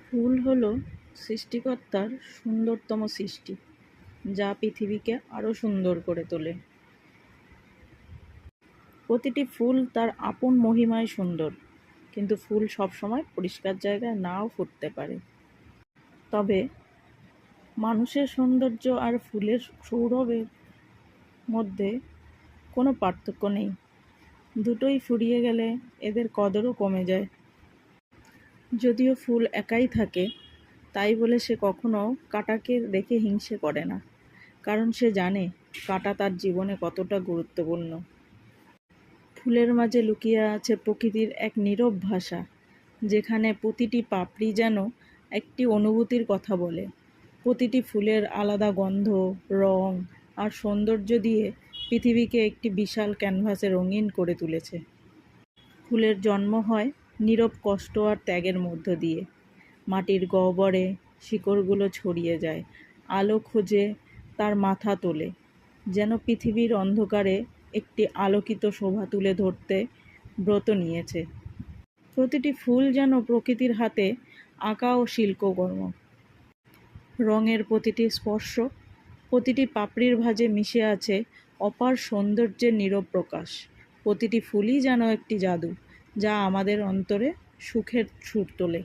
ফুল হলো সৃষ্টিকর্তার সুন্দরতম সৃষ্টি, যা পৃথিবীকে আরও সুন্দর করে তোলে। প্রতিটি ফুল তার আপন মহিমায় সুন্দর, কিন্তু ফুল সবসময় পরিষ্কার জায়গায় নাও ফুটতে পারে। তবে মানুষের সৌন্দর্য আর ফুলের সৌরভের মধ্যে কোনো পার্থক্য নেই। দুটোই ফুরিয়ে গেলে এদের কদরও কমে যায়। যদিও ফুল একাই থাকে, তাই বলে সে কখনো কাঁটাকে দেখে হিংসে করে না, কারণ সে জানে কাঁটা তার জীবনে কতটা গুরুত্বপূর্ণ। ফুলের মাঝে লুকিয়ে আছে প্রকৃতির এক নীরব ভাষা, যেখানে প্রতিটি পাপড়ি যেন একটি অনুভূতির কথা বলে। প্রতিটি ফুলের আলাদা গন্ধ, রং আর সৌন্দর্য দিয়ে পৃথিবীকে একটি বিশাল ক্যানভাসে রঙিন করে তুলেছে। ফুলের জন্ম হয় নীরব কষ্ট আর ত্যাগের মধ্য দিয়ে। মাটির গহ্বরে শিকড়গুলো ছড়িয়ে যায়, আলো খোঁজে, তার মাথা তোলে, যেন পৃথিবীর অন্ধকারে একটি আলোকিত শোভা তুলে ধরতে ব্রত নিয়েছে। প্রতিটি ফুল যেন প্রকৃতির হাতে আঁকা ও শিল্পকর্ম। রঙের প্রতিটি স্পর্শ, প্রতিটি পাপড়ির ভাঁজে মিশে আছে অপার সৌন্দর্যের নীরব প্রকাশ। প্রতিটি ফুলই যেন একটি জাদু, যা আমাদের অন্তরে সুখের সুর তোলে।